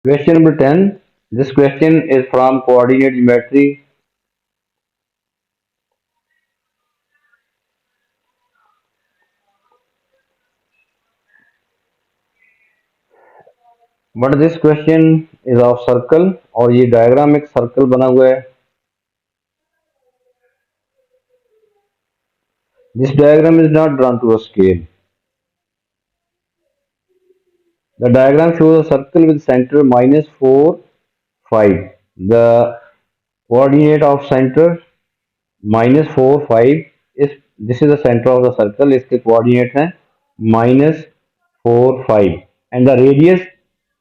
Question number 10. This question is from coordinate geometry. But this question is of circle और ये diagram एक circle बना हुआ है. This diagram is not drawn to a scale. The diagram shows a circle with center minus 4, 5. The coordinate of center minus 4, 5 is this is the center of the circle. इसके coordinate हैं minus 4, 5 and the radius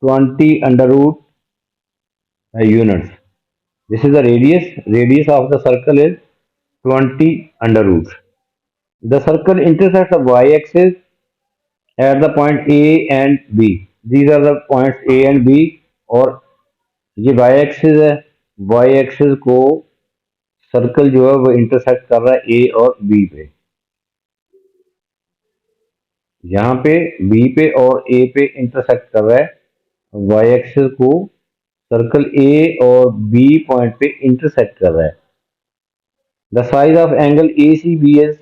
20 under root units. This is the radius. Radius of the circle is 20 under root. The circle intersects the y-axis at the point A and B. These are the points A and B और ये y-axis है. Y-axis को circle जो है वो intersect कर रहा है A और B पे. यहाँ पे B पे और A पे इंटरसेक्ट कर रहा है. Y-axis को सर्कल A और B पॉइंट पे इंटरसेक्ट कर रहा है. The size of angle ACB is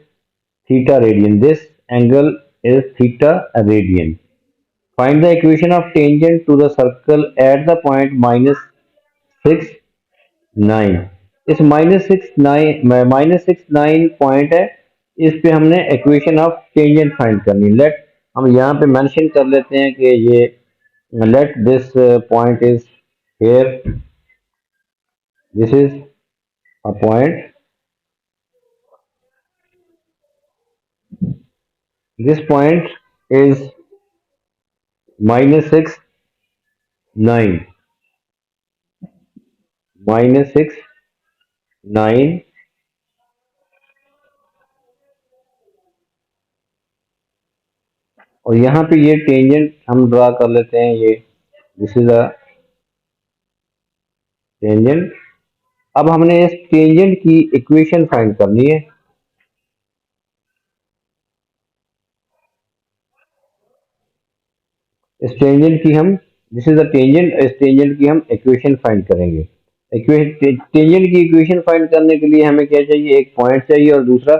theta radian. This angle is theta radian. Find the equation of tangent to the circle at the point minus 6, 9. इस -6, 9 point है. इस पे हमने इक्वेशन ऑफ टेंजेंट फाइंड करनी. Late हम यहाँ पे mention कर लेते हैं कि ये let this point is here. This is a point. This point is -6, 9. -6, 9. और यहाँ पे ये टेंजेंट हम ड्रा कर लेते हैं. ये दिस इज अ टेंजेंट. अब हमने इस टेंजेंट की इक्वेशन फाइंड करनी है. इस टेंजेंट की हम दिस इज द टेंजेंट. इस टेंजेंट की हम इक्वेशन फाइंड करेंगे. टेंजेंट की इक्वेशन फाइंड करने के लिए हमें क्या चाहिए? एक पॉइंट चाहिए और दूसरा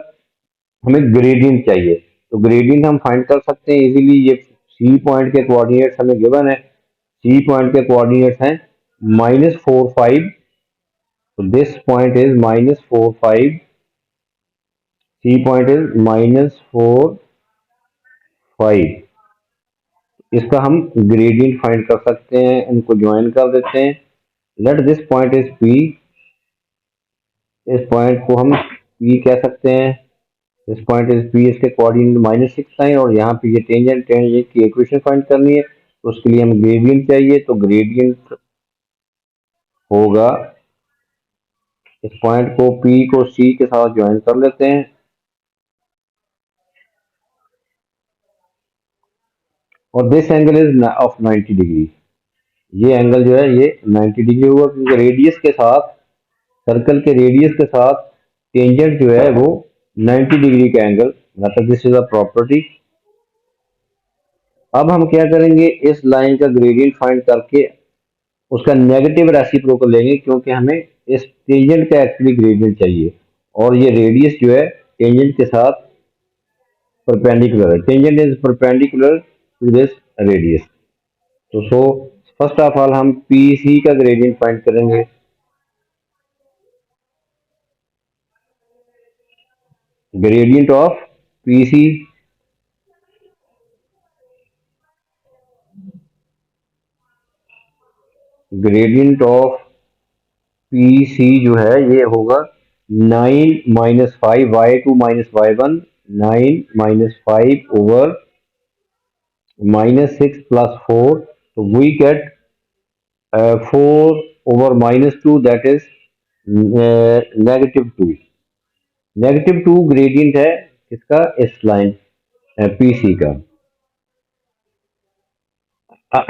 हमें ग्रेडियंट चाहिए. तो ग्रेडियंट हम फाइंड कर सकते हैं इजीली. ये सी पॉइंट के कोऑर्डिनेट्स हमें गिवन है. सी पॉइंट के कोऑर्डिनेट्स हैं -4, 5. तो this point is -4, 5. C point is -4, 5. इसका हम ग्रेडियंट फाइंड कर सकते हैं. इनको ज्वाइन कर देते हैं. Let this point is P. इस पॉइंट को हम पी कह सकते हैं. इस पॉइंट इज पी. इसके कोऑर्डिनेट -6, 9 और यहाँ पे ये टेंजेंट की इक्वेशन फाइंड करनी है. तो उसके लिए हमें ग्रेडियंट चाहिए. तो ग्रेडियंट होगा इस पॉइंट को पी को सी के साथ ज्वाइन कर लेते हैं. और this angle is of 90 degree. ये एंगल जो है ये 90 डिग्री होगा क्योंकि रेडियस के साथ सर्कल के रेडियस के साथ टेंजेंट जो है वो 90 डिग्री का एंगल. मतलब दिस इज अ प्रॉपर्टी. अब हम क्या करेंगे? इस लाइन का ग्रेडियंट फाइंड करके उसका नेगेटिव रेसिप्रोकल लेंगे क्योंकि हमें इस टेंजेंट का एक्चुअली ग्रेडियंट चाहिए. और ये रेडियस जो है टेंजेंट के साथ परपेंडिकुलर है. Tangent is perpendicular to this radius. तो सो फर्स्ट ऑफ ऑल हम पी सी का ग्रेडियंट फाइंड करेंगे. Gradient of P C gradient of P C जो है ये होगा 9 - 5 y2 - y1. 9 - 5 over -6 plus 4. So we get 4 over -2 that is -2. -2 gradient है किसका? इस लाइन पीसी का.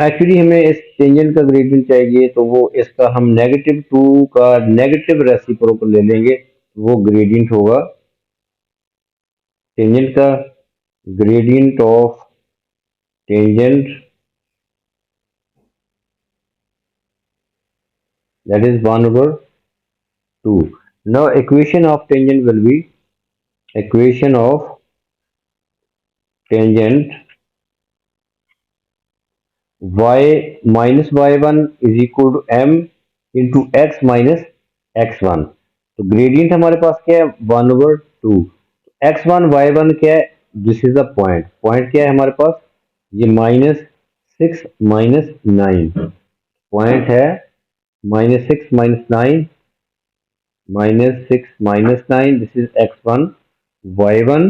एक्चुअली हमें इस टेंजेंट का ग्रेडियंट चाहिए तो वो इसका हम -2 का नेगेटिव रेसिप्रोकल ले लेंगे. वो ग्रेडियंट होगा टेंजेंट का gradient of tangent, that is 1 over 2. Now equation of tangent will be equation of tangent y minus y1 is equal to m into x minus x1. तो ग्रेडियंट हमारे पास क्या है 1 over 2. x1 y1 क्या है, this is the point, point क्या है हमारे पास, ये -6 -9 पॉइंट है, -6 -9 -6 -9, दिस इज x1 y1,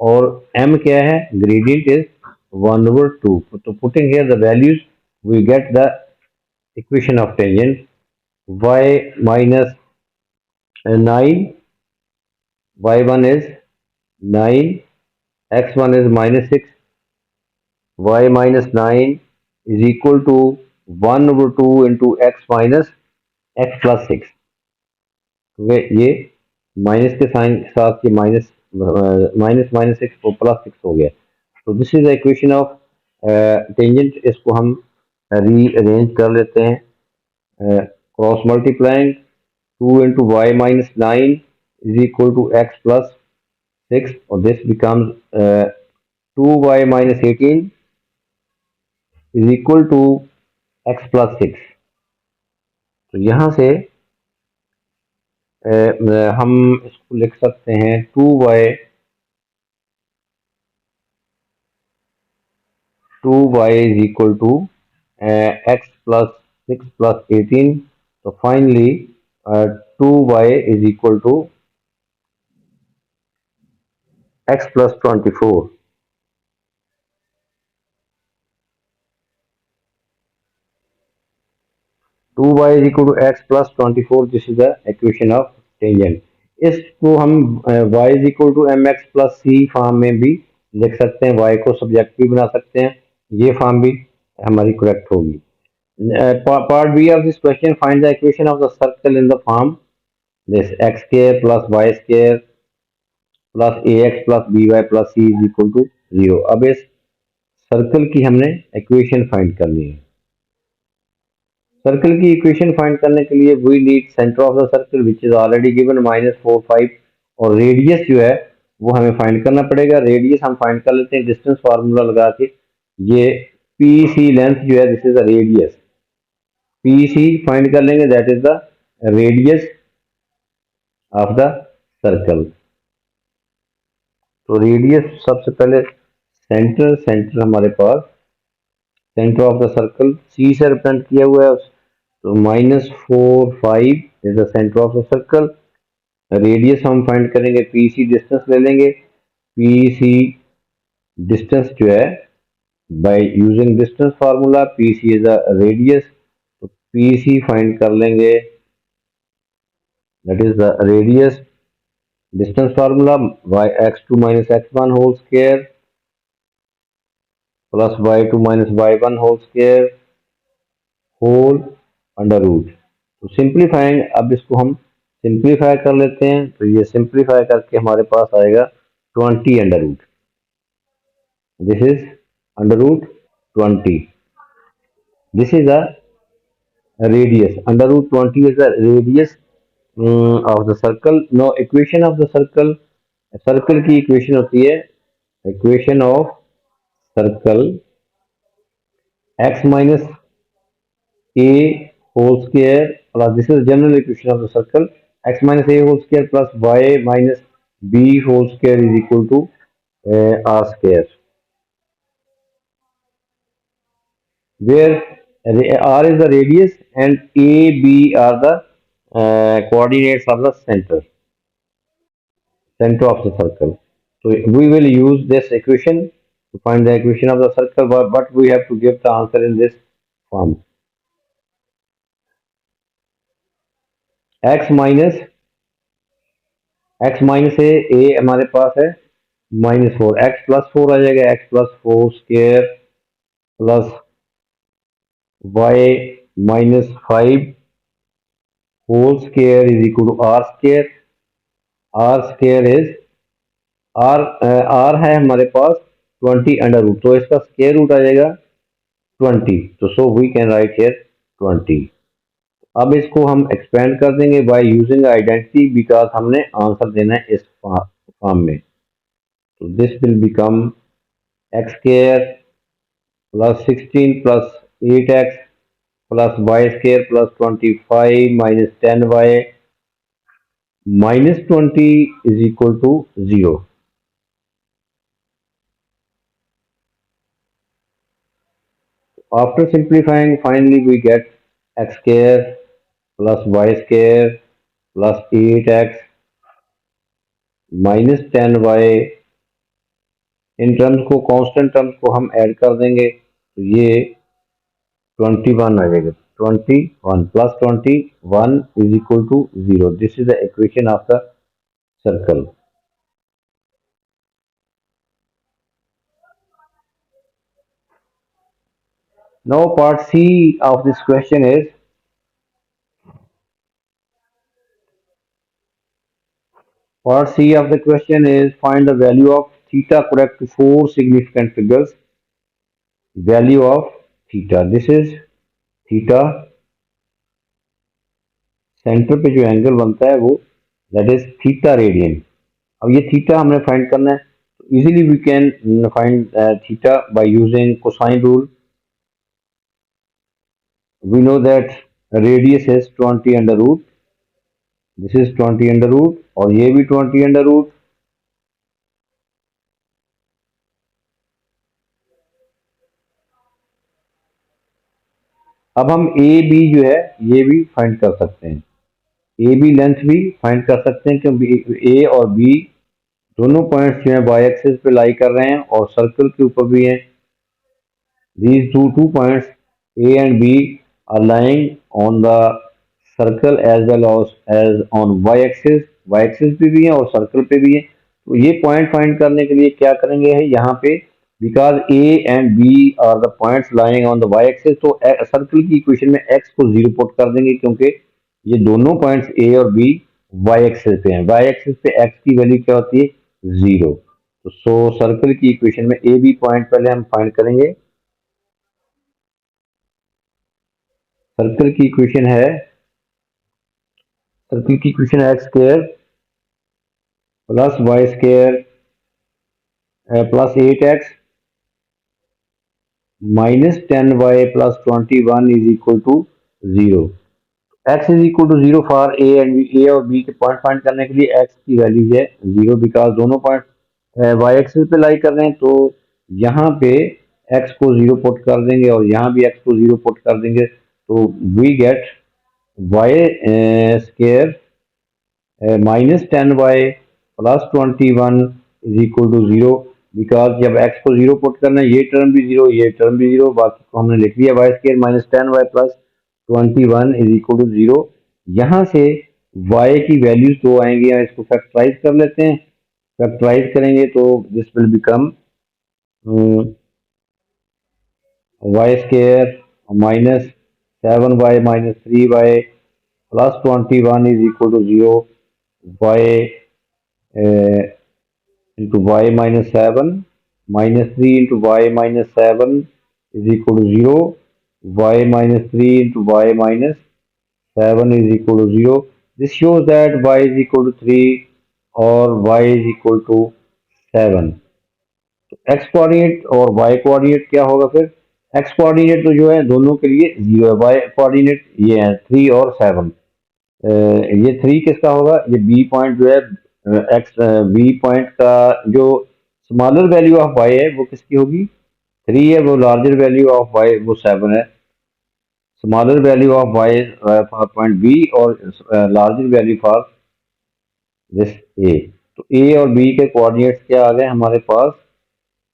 और m क्या है, gradient is 1 over 2. So putting here the values, we get the equation of tangent y minus 9, y1 is 9, x1 is -6, y minus 9 is equal to 1 over 2 into x minus x plus 6. ये minus के sign के साथ ये minus minus minus 6 को +6 हो गया. तो this is the equation of tangent. इसको हम रीअरेंज कर लेते हैं. Cross multiplying 2 into y minus 9 is equal to x plus 6, और this becomes 2y minus 18 is equal to x plus 6. तो यहाँ से हम इसको लिख सकते हैं 2y is equal to x plus 6 plus 18. So finally 2y is equal to x plus 24. 2y is equal to x plus 24. This is the equation of tangent. इसको हम y is equal to mx plus c form में भी लिख सकते हैं, y को subject भी बना सकते हैं, ये फॉर्म भी हमारी करेक्ट होगी. Part B of this question, find the equation of the circle in the form this x square plus y square plus ax plus by plus c is equal to 0. अब इस circle की हमने equation find करनी है. Circle की equation find करने के लिए we need centre of the circle which is already given -4 5, और रेडियस जो है वो हमें फाइंड करना पड़ेगा. रेडियस हम फाइंड कर लेते हैं डिस्टेंस फार्मूला लगा के. ये पी सी लेंथ जो है, this is the radius, P C find कर लेंगे, that is the radius of the circle. तो रेडियस सबसे पहले सेंटर, सेंटर हमारे पास centre of the circle C से रिप्रेजेंट किया हुआ है. तो -4 5 is the centre of the circle. Radius हम फाइंड करेंगे, पी सी डिस्टेंस ले लेंगे, पी सी डिस्टेंस जो है by using distance formula, P C is the radius. तो पी सी फाइंड कर लेंगे, that is the radius. Distance formula x2 minus x1 whole square plus y2 minus y1 whole square whole under root. तो simplifying, अब इसको हम simplify कर लेते हैं. तो ये सिंप्लीफाई करके हमारे पास आएगा 20 under root. This is under root 20. This is the radius. Under root 20 is the radius of the circle. Now equation of the circle, circle की इक्वेशन होती है, equation of circle x minus a whole square plus, this is general equation of the circle, x minus a whole square plus y minus b whole square is equal to r square, where r is the radius and a b are the coordinates of the center of the circle. So we will use this equation to find the equation of the circle, but we have to give the answer in this form. x minus a हमारे पास है -4, x plus 4 आ जाएगा, x plus 4 square plus y minus 5 whole square is equal to r square. R square is R है हमारे पास 20 under root, तो इसका square root आ जाएगा 20, तो so we can write here 20। अब इसको हम एक्सपेंड कर देंगे बाय यूजिंग आइडेंटिटी, बिकॉज हमने आंसर देना है इस फॉर्म में। तो this will become x square plus 16 plus 8x plus y square plus 25 minus 10y minus 20 is equal to 0. After simplifying, finally we get x square plus y square plus 8x minus 10y। In terms को, constant terms को हम add कर देंगे, तो ये 21 आ जाएगा। 21 plus 21 is equal to 0। This is the equation of the circle. Now part C of this question is, part C of the question is find the value of theta correct to four significant figures. Value of theta, this is theta, centre पे जो angle बनता है वो that is theta radian. अब ये theta हमने find करना है, तो easily we can find theta by using cosine rule. We know that radius is 20 under root, this is 20 under root, और ये भी 20 अंडर रूट। अब हम ए बी जो है ये भी फाइंड कर सकते हैं, ए बी लेंथ भी फाइंड कर सकते हैं, क्योंकि ए और बी दोनों पॉइंट्स जो है वाई एक्सिस पे लाई कर रहे हैं और सर्कल के ऊपर भी हैं। These two points A and B are lying on the circle as well as on y-axis, y-axis पे भी है और सर्कल पे भी है। तो ये पॉइंट फाइंड करने के लिए क्या करेंगे है यहाँ पे, because A and B are the points lying on the y-axis, तो सर्कल की इक्वेशन में x को 0 पुट कर देंगे, क्योंकि ये दोनों पॉइंट्स A और B y-axis पे हैं। y-axis पे x की वैल्यू क्या होती है, 0। तो सो सर्कल की इक्वेशन में A B पॉइंट पहले हम फाइंड करेंगे। सर्कल की इक्वेशन है, सर्कल की इक्वेशन है x square plus y square plus 8x minus 10y plus 21 is equal to 0। x is equal to 0 for a and b, a और b के point find करने के लिए x की वैल्यू है 0, बिकॉज दोनों पॉइंट वाई एक्सिस पे लाई कर रहे हैं। तो यहाँ पे x को 0 पुट कर देंगे और यहाँ भी x को 0 पुट कर देंगे, तो we get y square minus 10y plus 21 is equal to 0, because जब x को 0 पुट करना है ये टर्म भी 0 ये टर्म भी 0, बाकी को हमने लिख लिया y square minus 10y plus 21 is equal to 0। यहाँ से y की वैल्यूज दो आएंगी, हम इसको फैक्टराइज कर लेते हैं। फैक्टराइज करेंगे तो this will become y square minus 7y minus 3y plus 21 is equal to 0, y into y minus 7 minus 3 into y minus 7 is equal to 0, y minus 3 into y minus 7 is equal to 0. This shows that y is equal to 3 or y is equal to 7। तो x coordinate और y coordinate क्या होगा फिर, x coordinate तो जो है दोनों के लिए 0 है, y कोऑर्डिनेट ये है 3 और 7। ये 3 किसका होगा, ये बी पॉइंट जो है एक्स बी पॉइंट का जो स्मॉलर वैल्यू ऑफ वाई है वो किसकी होगी, 3 है, वो लार्जर वैल्यू ऑफ वाई वो 7 है। Smaller value of y for point B और larger value for this A. तो ए और बी के कोऑर्डिनेट्स क्या आ गए हमारे पास,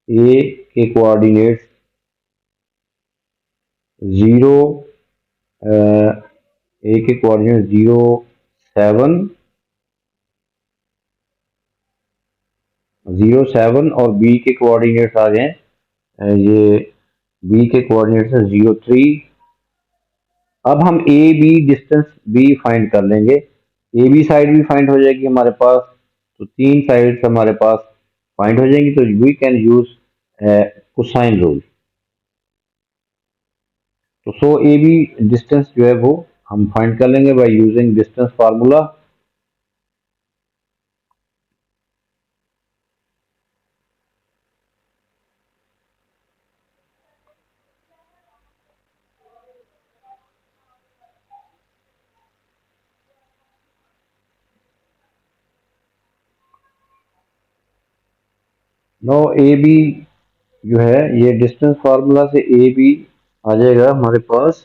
ए के कोऑर्डिनेट्स 0, ए के कोऑर्डिनेट 0 7 0 7 और बी के कोऑर्डिनेट्स आ गए ये बी के कोऑर्डिनेट्स है 0 3। अब हम ए बी डिस्टेंस भी फाइंड कर लेंगे, ए बी साइड भी फाइंड हो जाएगी हमारे पास। तो तीन साइड्स हमारे पास फाइंड हो जाएंगी तो we can use cosine rule. तो सो ए बी डिस्टेंस जो है वो हम फाइंड कर लेंगे by using distance formula. Now A B जो है ये डिस्टेंस फार्मूला से ए बी आ जाएगा हमारे पास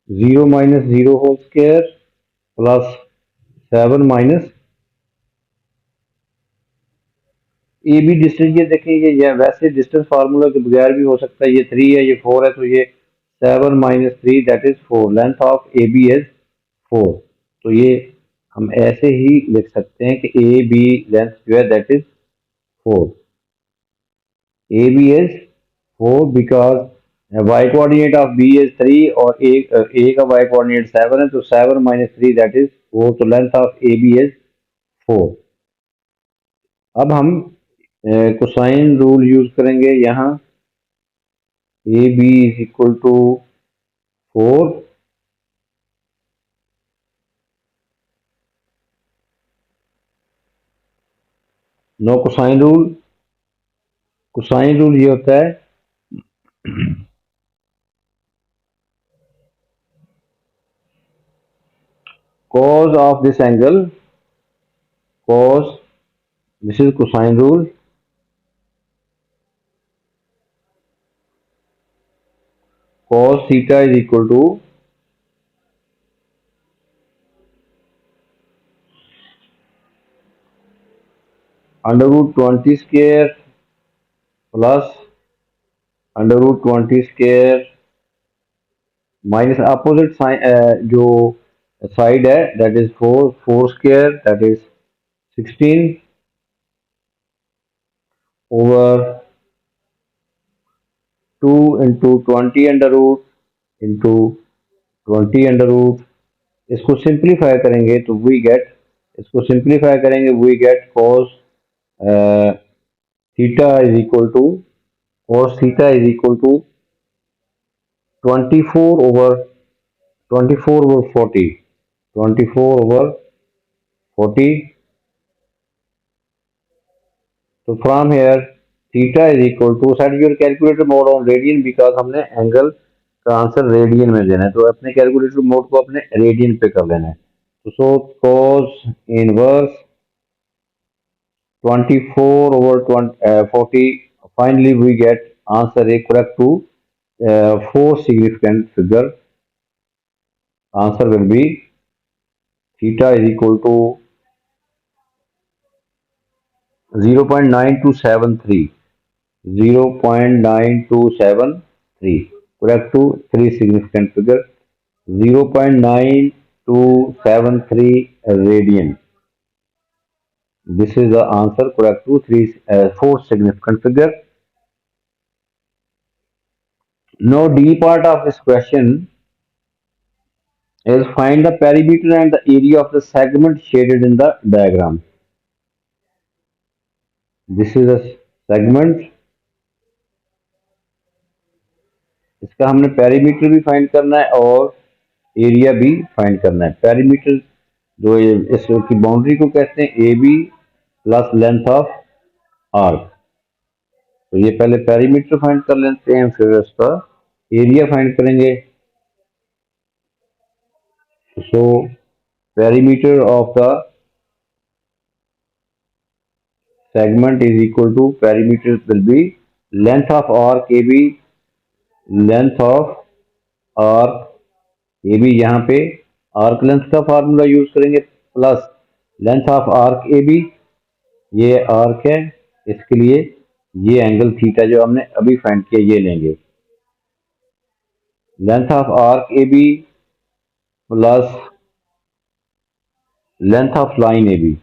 0 - 0 whole square plus 7 minus A B distance ये देखें ये वैसे डिस्टेंस फार्मूला के बगैर भी हो सकता है। ये 3 है, ये 4 है, तो ये 7 - 3 that is 4। Length of A B is 4। तो ये हम ऐसे ही लिख सकते हैं कि ए बी लेंथ जो है that is 4। A B is 4 because y coordinate of B is 3 और ए का वाई कोऑर्डिनेट 7 है, तो 7 - 3 दैट इज 4। तो length of A B is 4। अब हम कोसाइन रूल यूज करेंगे यहाँ। A B is equal to 4 now cosine rule. Cosine rule ये होता है cos of this angle, cos, this is cosine rule, cos theta is equal to under root 20 square plus under root 20 square minus opposite side जो side है that is 4 square that is 16 over 2 into 20 under root into 20 under root. इसको simplify करेंगे तो we get, इसको simplify करेंगे we get cos theta is equal to, cos theta is equal to 24 over 24 over 40, 24 over 40. So from here theta is equal to, set your calculator mode on radian because हमने angle का answer radian में देना है, तो अपने calculator mode को अपने radian पे कर लेना है। तो सो cos inverse 24 over 40, finally we get answer is correct to 4 significant figure. Answer will be theta is equal to 0.9273, 0.9273, correct to 3 significant figure, 0.9273 radian. This is the answer correct to 4 significant figure. Now D part of this question is find the perimeter and the area of the segment shaded in the diagram. This is a segment, इसका हमने perimeter भी find करना है और area भी find करना है। Perimeter जो इसकी बाउंड्री को कहते हैं A B plus length of arc. तो ये पहले पेरीमीटर फाइंड कर लेते हैं, फिर इसका एरिया फाइंड करेंगे। So perimeter of the segment is equal to, perimeter will be length of arc AB, length of arc AB, यहाँ पे आर्क लेंथ का फार्मूला यूज करेंगे plus length of arc AB, ये आर्क है, इसके लिए ये एंगल थीटा जो हमने अभी फाइंड किया ये लेंगे। Length of arc AB plus length of line AB।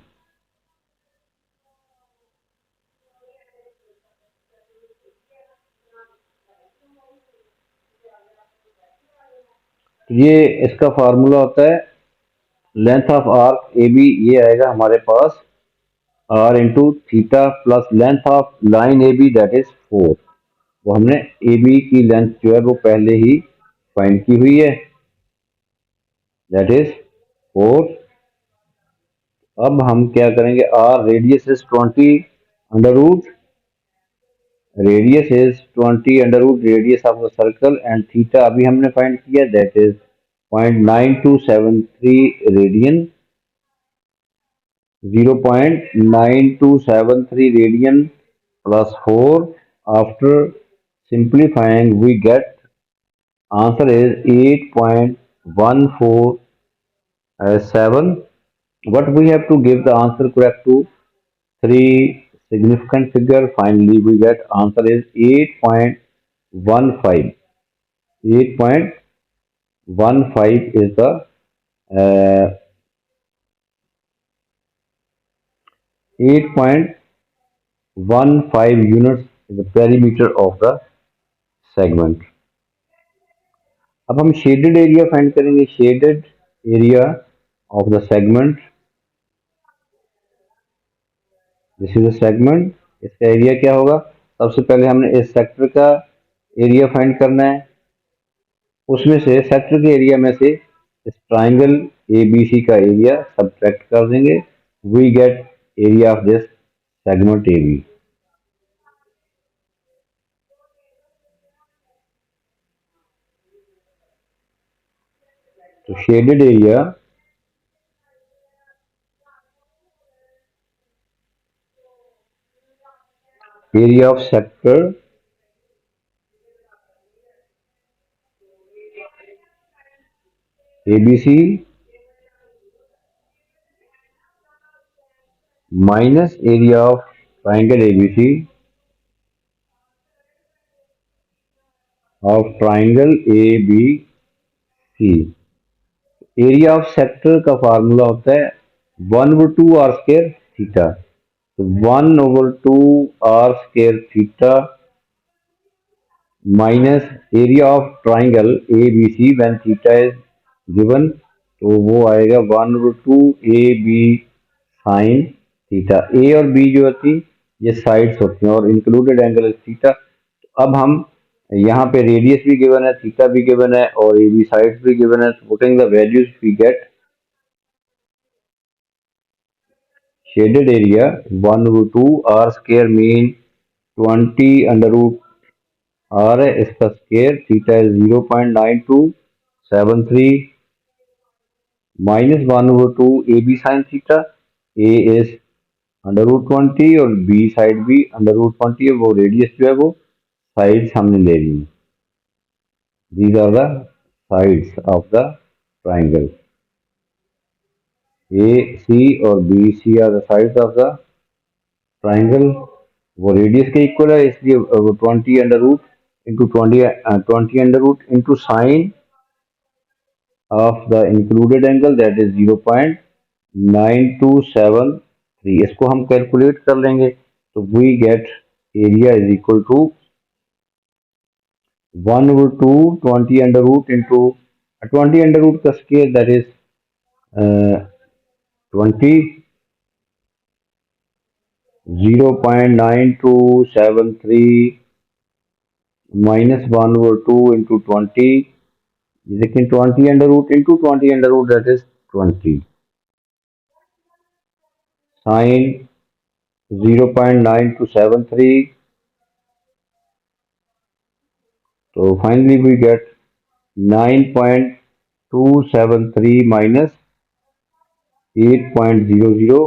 ये इसका फार्मूला होता है लेंथ ऑफ आर्क AB, ये आएगा हमारे पास r into theta plus length of line AB that is 4। वो हमने AB की लेंथ जो है वो पहले ही फाइंड की हुई है, that is 4। अब हम क्या करेंगे, r radius is 20 under root, radius of the circle and theta अभी हमने फाइंड किया, that is 0.9273 radian, 0.9273 radian plus 4, after simplifying we get answer is 8.147। but we have to give the answer correct to three significant figure, finally we get answer is 8.15। 8.15 is the uh, 8.15 units is the perimeter of the segment। अब हम shaded area find करेंगे, shaded area of the segment, this is a segment, इसका area क्या होगा, सबसे पहले हमने इस सेक्टर का एरिया फाइंड करना है, उसमें से सेक्टर के एरिया में से इस ट्राइंगल ABC का एरिया सब्ट्रैक्ट कर देंगे, we get area of this segment AB। तो shaded area of sector ABC minus area of triangle ABC of triangle ABC। Area of sector का फार्मूला होता है 1/2r² थीटा, तो 1/2r² theta minus area of triangle ABC when theta is given, तो वो आएगा 1/2AB sign theta. ए और B जो होती ये साइड्स होती हैं और इंक्लूडेड एंगल थीटा। अब हम यहाँ पे रेडियस भी गिवन है, थीटा भी गिवन है और ए बी साइड्स भी गिवन है, putting the values we get shaded area 1/2r² mean 20 under root r है, इसका square theta is 0.9273 minus 1/2 AB sine theta, A is under root 20 और बी साइड भी under root 20 है, वो radius जो है वो साइड्स हमने ले ली, these are the sides of the triangle, a c और b c are the sides of the triangle, वो रेडियस के इक्वल है, इसलिए 20 under root into 20 under root into sine of the included angle that is 0.9273। इसको हम calculate कर लेंगे, तो we get area is equal to 1/2 20 under root into 20 under root का square that is 20, 0.9273 minus 1/2 into 20, लेकिन 20 under root into 20 under root that is 20 sine 0.9273, तो finally we get 9.273 minus 8.00,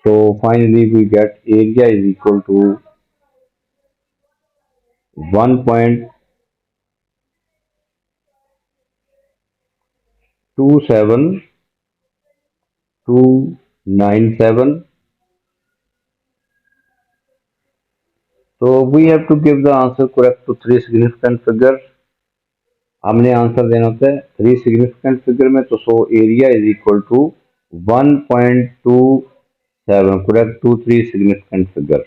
so finally we get area is equal to 1.27297। so we have to give the answer correct to three significant figure, हमने answer देना होता है three significant figure में, तो so area is equal to 1.27 correct to three significant figure।